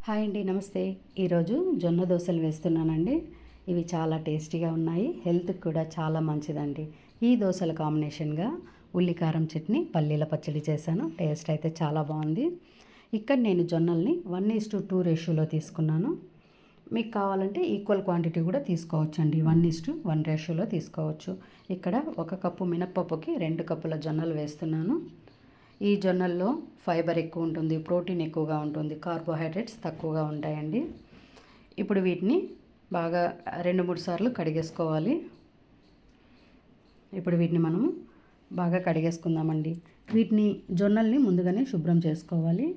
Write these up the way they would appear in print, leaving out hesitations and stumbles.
Hi అండి, నమస్తే. ఈరోజు జొన్న దోశలు వేస్తున్నానండి. ఇవి చాలా టేస్టీగా ఉన్నాయి, హెల్త్కి కూడా చాలా మంచిదండి. ఈ దోశల కాంబినేషన్గా ఉల్లి కారం చట్నీ, పల్లీల పచ్చడి చేశాను. టేస్ట్ అయితే చాలా బాగుంది. ఇక్కడ నేను జొన్నల్ని 1:2 రేషియోలో తీసుకున్నాను. మీకు కావాలంటే ఈక్వల్ క్వాంటిటీ కూడా తీసుకోవచ్చండి. 1:1 రేషియోలో తీసుకోవచ్చు. ఇక్కడ 1 కప్పు మినప్పప్పుకి 2 కప్పుల జొన్నలు వేస్తున్నాను. ఈ జొన్నల్లో ఫైబర్ ఎక్కువ ఉంటుంది, ప్రోటీన్ ఎక్కువగా ఉంటుంది, కార్బోహైడ్రేట్స్ తక్కువగా ఉంటాయండి. ఇప్పుడు వీటిని బాగా 2-3 సార్లు కడిగేసుకోవాలి. ఇప్పుడు వీటిని మనము బాగా కడిగేసుకుందామండి. వీటిని జొన్నల్ని ముందుగానే శుభ్రం చేసుకోవాలి.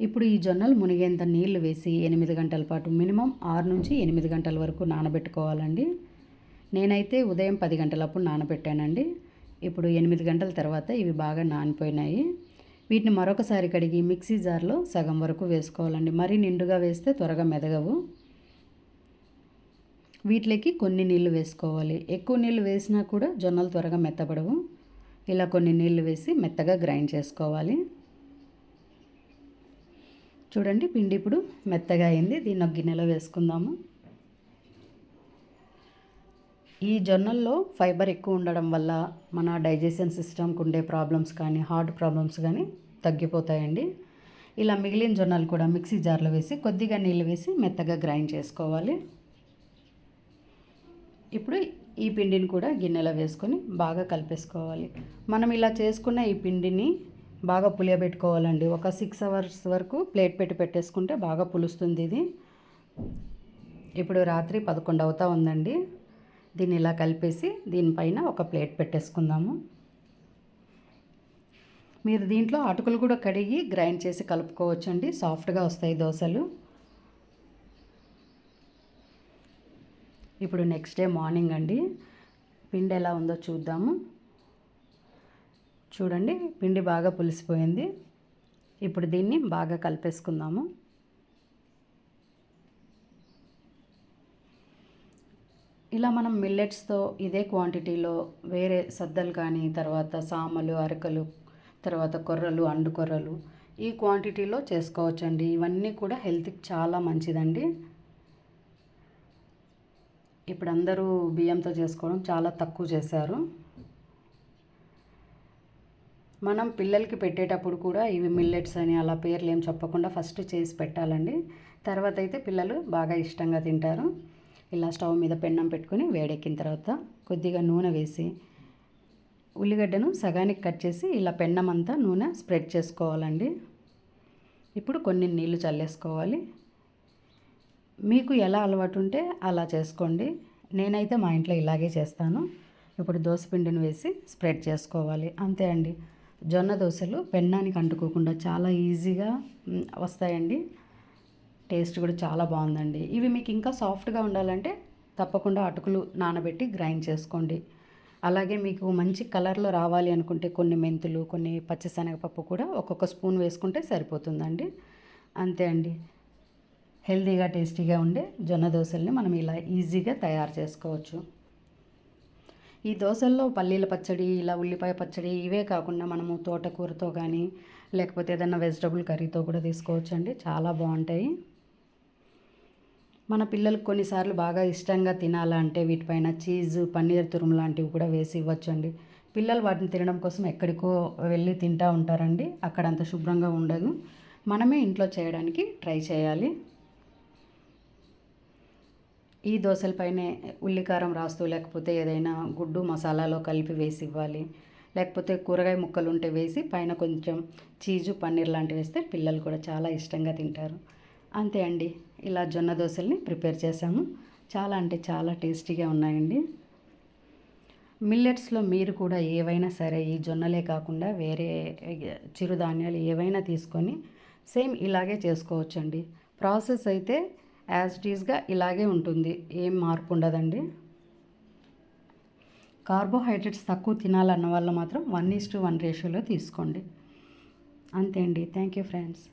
ఇప్పుడు ఈ జొన్నలు మునిగేంత నీళ్లు వేసి 8 గంటల పాటు, మినిమం 6 నుంచి 8 గంటల వరకు నానబెట్టుకోవాలండి. నేనైతే ఉదయం 10 గంటలప్పుడు నానబెట్టానండి. ఇప్పుడు 8 గంటల తర్వాత ఇవి బాగా నానిపోయినాయి. వీటిని మరొకసారి కడిగి మిక్సీ జార్లో సగం వరకు వేసుకోవాలండి. మరీ నిండుగా వేస్తే త్వరగా మెదగవు. వీటిలోకి కొన్ని నీళ్లు వేసుకోవాలి. ఎక్కువ నీళ్లు వేసినా కూడా జొన్నలు త్వరగా మెత్తబడవు. ఇలా కొన్ని నీళ్లు వేసి మెత్తగా గ్రైండ్ చేసుకోవాలి. చూడండి, పిండి ఇప్పుడు మెత్తగా అయింది. దీన్ని ఒక గిన్నెలో వేసుకుందాము. ఈ జొన్నల్లో ఫైబర్ ఎక్కువ ఉండడం వల్ల మన డైజెషన్ సిస్టమ్కి ఉండే ప్రాబ్లమ్స్ కానీ, హార్ట్ ప్రాబ్లమ్స్ కానీ తగ్గిపోతాయండి. ఇలా మిగిలిన జొన్నలు కూడా మిక్సీ జార్లో వేసి కొద్దిగా నీళ్ళు వేసి మెత్తగా గ్రైండ్ చేసుకోవాలి. ఇప్పుడు ఈ పిండిని కూడా గిన్నెలో వేసుకొని బాగా కలిపేసుకోవాలి. మనం ఇలా చేసుకున్న ఈ పిండిని బాగా పులియబెట్టుకోవాలండి. ఒక 6 అవర్స్ వరకు ప్లేట్ పెట్టి పెట్టేసుకుంటే బాగా పులుస్తుంది ఇది. ఇప్పుడు రాత్రి 11 అవుతా ఉందండి. దీన్ని ఇలా కలిపేసి దీనిపైన ఒక ప్లేట్ పెట్టేసుకుందాము. మీరు దీంట్లో అటుకులు కూడా కడిగి గ్రైండ్ చేసి కలుపుకోవచ్చండి, సాఫ్ట్గా వస్తాయి దోశలు. ఇప్పుడు నెక్స్ట్ డే మార్నింగ్ అండి. పిండి ఎలా ఉందో చూద్దాము. చూడండి, పిండి బాగా పులిసిపోయింది. ఇప్పుడు దీన్ని బాగా కలిపేసుకుందాము. ఇలా మనం మిల్లెట్స్తో ఇదే క్వాంటిటీలో వేరే సద్దలు కానీ, తర్వాత సామలు, అరకలు, తర్వాత కొర్రలు, అండు కొర్రలు ఈ క్వాంటిటీలో చేసుకోవచ్చండి. ఇవన్నీ కూడా హెల్త్కి చాలా మంచిదండి. ఇప్పుడు అందరూ బియ్యంతో చేసుకోవడం చాలా తక్కువ చేశారు. మనం పిల్లలకి పెట్టేటప్పుడు కూడా ఇవి మిల్లెట్స్ అని అలా పేర్లు ఏం చెప్పకుండా ఫస్ట్ చేసి పెట్టాలండి. తర్వాత అయితే పిల్లలు బాగా ఇష్టంగా తింటారు. ఇలా స్టవ్ మీద పెన్నం పెట్టుకొని వేడెక్కిన తర్వాత కొద్దిగా నూనె వేసి ఉల్లిగడ్డను సగానికి కట్ చేసి ఇలా పెన్నం అంతా నూనె స్ప్రెడ్ చేసుకోవాలండి. ఇప్పుడు కొన్ని నీళ్లు చల్లేసుకోవాలి. మీకు ఎలా అలవాటు ఉంటే అలా చేసుకోండి. నేనైతే మా ఇంట్లో ఇలాగే చేస్తాను. ఇప్పుడు దోసపిండిని వేసి స్ప్రెడ్ చేసుకోవాలి. అంతే అండి. జొన్న దోశలు పెన్నానికి అంటుకోకుండా చాలా ఈజీగా వస్తాయండి. టేస్ట్ కూడా చాలా బాగుందండి. ఇవి మీకు ఇంకా సాఫ్ట్గా ఉండాలంటే తప్పకుండా అటుకులు నానబెట్టి గ్రైండ్ చేసుకోండి. అలాగే మీకు మంచి కలర్లో రావాలి అనుకుంటే కొన్ని మెంతులు, కొన్ని పచ్చిశనగపప్పు కూడా ఒక్కొక్క స్పూన్ వేసుకుంటే సరిపోతుందండి. అంతే అండి. హెల్తీగా టేస్టీగా ఉండే జొన్న దోశల్ని మనం ఇలా ఈజీగా తయారు చేసుకోవచ్చు. ఈ దోశల్లో పల్లీల పచ్చడి, ఇలా ఉల్లిపాయ పచ్చడి ఇవే కాకుండా మనము తోటకూరతో కానీ, లేకపోతే ఏదైనా వెజిటబుల్ కర్రీతో కూడా తీసుకోవచ్చండి. చాలా బాగుంటాయి. మన పిల్లలకు కొన్నిసార్లు బాగా ఇష్టంగా తినాలంటే వీటిపైన చీజు, పన్నీర్ తురుము లాంటివి కూడా వేసి ఇవ్వచ్చండి. పిల్లలు వాటిని తినడం కోసం ఎక్కడికో వెళ్ళి తింటూ ఉంటారండి. అక్కడ అంత శుభ్రంగా ఉండదు. మనమే ఇంట్లో చేయడానికి ట్రై చేయాలి. ఈ దోశలపైనే ఉల్లికారం రాస్తూ, లేకపోతే ఏదైనా గుడ్డు మసాలాలో కలిపి వేసి ఇవ్వాలి. లేకపోతే కూరగాయ ముక్కలు ఉంటే వేసి పైన కొంచెం చీజు, పన్నీర్ లాంటివి వేస్తే పిల్లలు కూడా చాలా ఇష్టంగా తింటారు. అంతే అండి. ఇలా జొన్న దోశల్ని ప్రిపేర్ చేశాము. చాలా అంటే చాలా టేస్టీగా ఉన్నాయండి. మిల్లెట్స్లో మీరు కూడా ఏవైనా సరే, ఈ జొన్నలే కాకుండా వేరే చిరుధాన్యాలు ఏవైనా తీసుకొని సేమ్ ఇలాగే చేసుకోవచ్చండి. ప్రాసెస్ అయితే యాజ్ ఇట్ ఈస్గా ఇలాగే ఉంటుంది, ఏం మార్పు ఉండదండి. కార్బోహైడ్రేట్స్ తక్కువ తినాలన్న వాళ్ళు మాత్రం 1:1 రేషియోలో తీసుకోండి. అంతే అండి. Thank you friends.